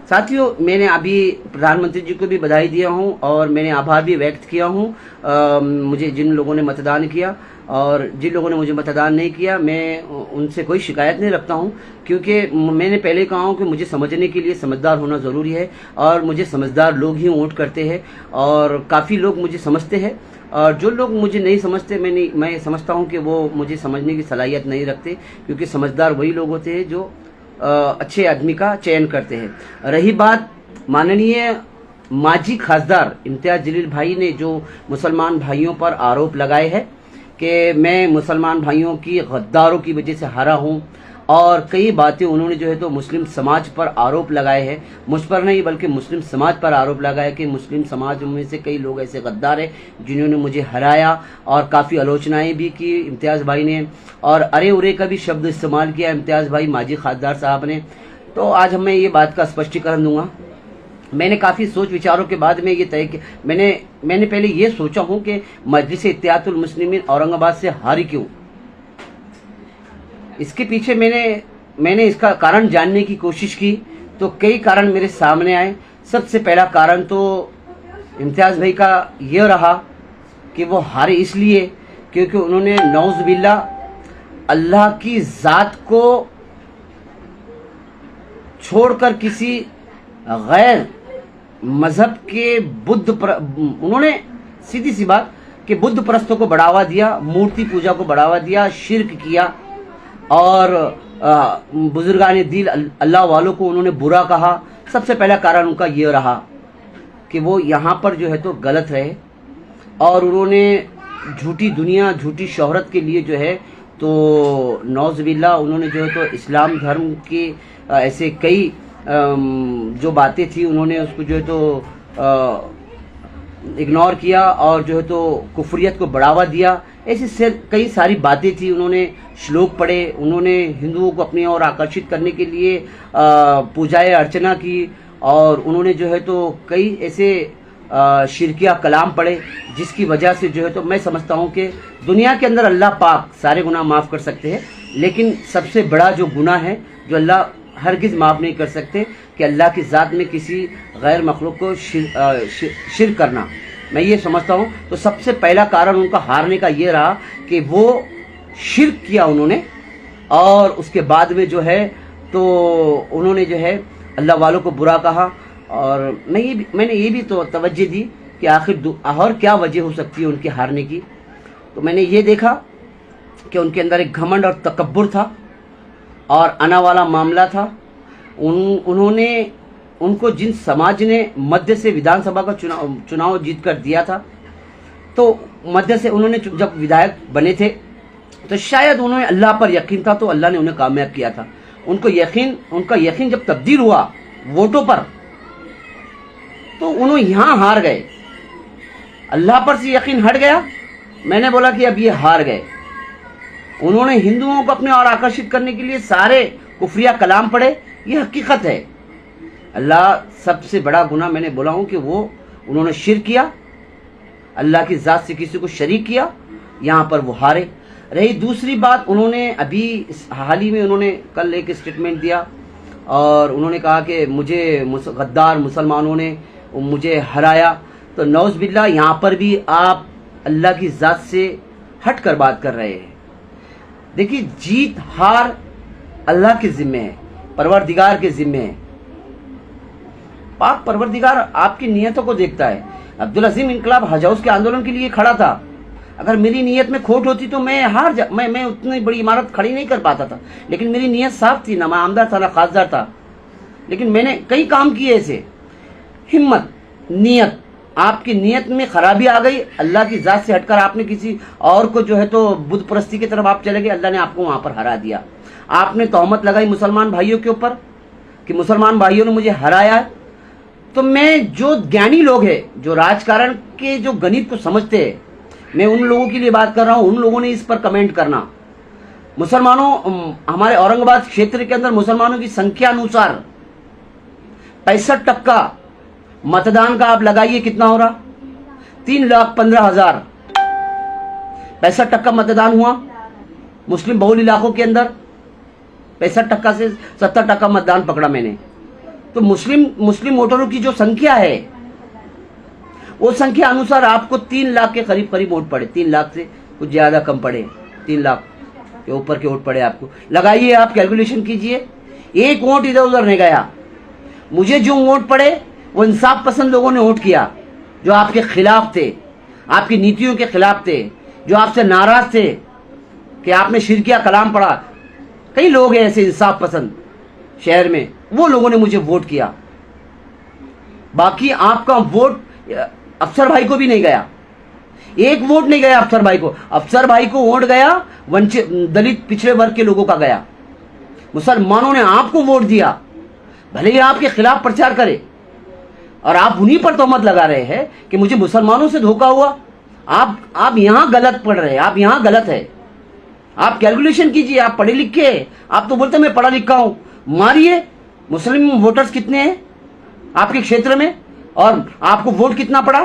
साथियों, मैंने अभी प्रधानमंत्री जी को भी बधाई दिया हूं और मैंने आभार भी व्यक्त किया हूं मुझे जिन लोगों ने मतदान किया, और जिन लोगों ने मुझे मतदान नहीं किया मैं उनसे कोई शिकायत नहीं रखता हूं, क्योंकि मैंने पहले कहा हूं कि मुझे समझने के लिए समझदार होना ज़रूरी है और मुझे समझदार लोग ही वोट करते हैं और काफ़ी लोग मुझे समझते हैं, और जो लोग मुझे नहीं समझते मैं समझता हूं कि वो मुझे समझने की सलाहियत नहीं रखते, क्योंकि समझदार वही लोग होते हैं जो अच्छे आदमी का चयन करते हैं। रही बात माननीय माजी खासदार इम्तियाज जलील भाई ने जो मुसलमान भाइयों पर आरोप लगाए हैं कि मैं मुसलमान भाइयों की गद्दारों की वजह से हारा हूं, और कई बातें उन्होंने जो है तो मुस्लिम समाज पर आरोप लगाए हैं, मुझ पर नहीं बल्कि मुस्लिम समाज पर आरोप लगाया कि मुस्लिम समाज में से कई लोग ऐसे गद्दार हैं जिन्होंने मुझे हराया, और काफ़ी आलोचनाएं भी की इम्तियाज़ भाई ने, और अरे उरे का भी शब्द इस्तेमाल किया इम्तियाज़ भाई माजी खासदार साहब ने। तो आज मैं ये बात का स्पष्टीकरण दूंगा। मैंने काफ़ी सोच विचारों के बाद में ये तय किया, मैंने पहले ये सोचा हूँ कि मजलिस इत्तेहादुल मुस्लिमीन औरंगाबाद से हारी क्यों। इसके पीछे मैंने इसका कारण जानने की कोशिश की तो कई कारण मेरे सामने आए। सबसे पहला कारण तो इम्तियाज़ भाई का ये रहा कि वो हारे इसलिए क्योंकि उन्होंने नौज़ बिल्लाह अल्लाह की ज़ात को छोड़कर किसी गैर मजहब के उन्होंने सीधी सी बात कि बुद्ध परस्तों को बढ़ावा दिया, मूर्ति पूजा को बढ़ावा दिया, शिर्क किया, और बुजुर्गान दिल अल्लाह वालों को उन्होंने बुरा कहा। सबसे पहला कारण उनका ये रहा कि वो यहाँ पर जो है तो गलत रहे, और उन्होंने झूठी दुनिया झूठी शोहरत के लिए जो है तो नौज़ बिल्लाह उन्होंने जो है तो इस्लाम धर्म के ऐसे कई जो बातें थी उन्होंने उसको जो है तो इग्नोर किया और जो है तो कुफरियत को बढ़ावा दिया। ऐसी कई सारी बातें थी, उन्होंने श्लोक पढ़े, उन्होंने हिंदुओं को अपनी ओर आकर्षित करने के लिए पूजाएं अर्चना की, और उन्होंने जो है तो कई ऐसे शिरकिया कलाम पढ़े जिसकी वजह से जो है तो मैं समझता हूँ कि दुनिया के अंदर अल्लाह पाक सारे गुनाह माफ़ कर सकते हैं, लेकिन सबसे बड़ा जो गुनाह है जो अल्लाह हरगिज़ माफ़ नहीं कर सकते कि अल्लाह की ज़ात में किसी गैर मखलूक को शिर्क करना, मैं ये समझता हूँ। तो सबसे पहला कारण उनका हारने का ये रहा कि वो शिर्क किया उन्होंने, और उसके बाद में जो है तो उन्होंने जो है अल्लाह वालों को बुरा कहा। और मैंने ये भी तो तवज्जो दी कि आखिर और क्या वजह हो सकती है उनके हारने की। तो मैंने ये देखा कि उनके अंदर एक घमंड और तकब्बुर था और अना वाला मामला था। उनको जिन समाज ने मध्य से विधानसभा का चुनाव जीत कर दिया था, तो मध्य से उन्होंने जब विधायक बने थे तो शायद उन्होंने अल्लाह पर यकीन था, तो अल्लाह ने उन्हें कामयाब किया था। उनका यकीन जब तब्दील हुआ वोटों पर, तो उन्होंने यहाँ हार गए। अल्लाह पर से यकीन हट गया, मैंने बोला कि अब ये हार गए। उन्होंने हिंदुओं को अपने और आकर्षित करने के लिए सारे कुफरिया कलाम पढ़े, ये हकीकत है। अल्लाह सबसे बड़ा गुनाह मैंने बोला हूँ कि वो उन्होंने शिर्क किया, अल्लाह की ज़ात से किसी को शरीक किया, यहाँ पर वो हारे। रही दूसरी बात, उन्होंने अभी हाल ही में उन्होंने कल एक स्टेटमेंट दिया और उन्होंने कहा कि मुझे गद्दार मुसलमानों ने मुझे हराया। तो नौज़ बिल्लाह यहाँ पर भी आप अल्लाह की ज़ात से हट कर बात कर रहे हैं। देखिए, जीत हार अल्लाह के ज़िम्मे है, परवरदिगार के ज़िम्मे है। पाक परवरदिगार आपकी नियतों को देखता है। अब्दुल अजीम इनकलाब हज हाउस के आंदोलन के लिए खड़ा था, अगर मेरी नीयत में खोट होती तो मैं उतनी बड़ी इमारत खड़ी नहीं कर पाता था, लेकिन मेरी नीयत साफ थी, ना मैं आमदार था ना खासदार था, लेकिन मैंने कई काम किए ऐसे। हिम्मत, नीयत, आपकी नीयत में खराबी आ गई, अल्लाह की ज़ात से हटकर आपने किसी और को जो है तो बुद्ध परस्ती की तरफ आप चले गए, अल्लाह ने आपको वहाँ पर हरा दिया। आपने तोहमत लगाई मुसलमान भाइयों के ऊपर कि मुसलमान भाइयों ने मुझे हराया। तो मैं जो ज्ञानी लोग हैं, जो राजकारण के जो गणित को समझते हैं, मैं उन लोगों के लिए बात कर रहा हूँ। उन लोगों ने इस पर कमेंट करना, मुसलमानों, हमारे औरंगाबाद क्षेत्र के अंदर मुसलमानों की संख्या अनुसार 65% मतदान का आप लगाइए कितना हो रहा, 3,15,000। 65% मतदान हुआ मुस्लिम बहुल इलाकों के अंदर, 65% से 70% मतदान पकड़ा मैंने। तो मुस्लिम वोटरों की जो संख्या है, वो संख्या अनुसार आपको 3 लाख के करीब करीब वोट पड़े, 3 लाख से कुछ ज्यादा कम पड़े, 3 लाख के ऊपर के वोट पड़े आपको। लगाइए, आप कैलकुलेशन कीजिए, एक वोट इधर उधर नहीं गया। मुझे जो वोट पड़े वो इंसाफ पसंद लोगों ने वोट किया, जो आपके खिलाफ थे, आपकी नीतियों के खिलाफ थे, जो आपसे नाराज थे कि आपने शिरकिया कलाम पढ़ा। कई लोग हैं ऐसे इंसाफ पसंद शहर में, वो लोगों ने मुझे वोट किया। बाकी आपका वोट अफसर भाई को भी नहीं गया, एक वोट नहीं गया अफसर भाई को। अफसर भाई को वोट गया वंचित दलित पिछड़े वर्ग के लोगों का गया। मुसलमानों ने आपको वोट दिया, भले ही आपके खिलाफ प्रचार करे, और आप उन्हीं पर तोहमत लगा रहे हैं कि मुझे मुसलमानों से धोखा हुआ। आप यहां गलत पढ़ रहे हैं, आप यहां गलत है। आप कैलकुलेशन कीजिए, आप पढ़े लिखे हैं, आप तो बोलते मैं पढ़ा लिखा हूं। मारिए मुस्लिम वोटर्स कितने हैं आपके क्षेत्र में और आपको वोट कितना पड़ा।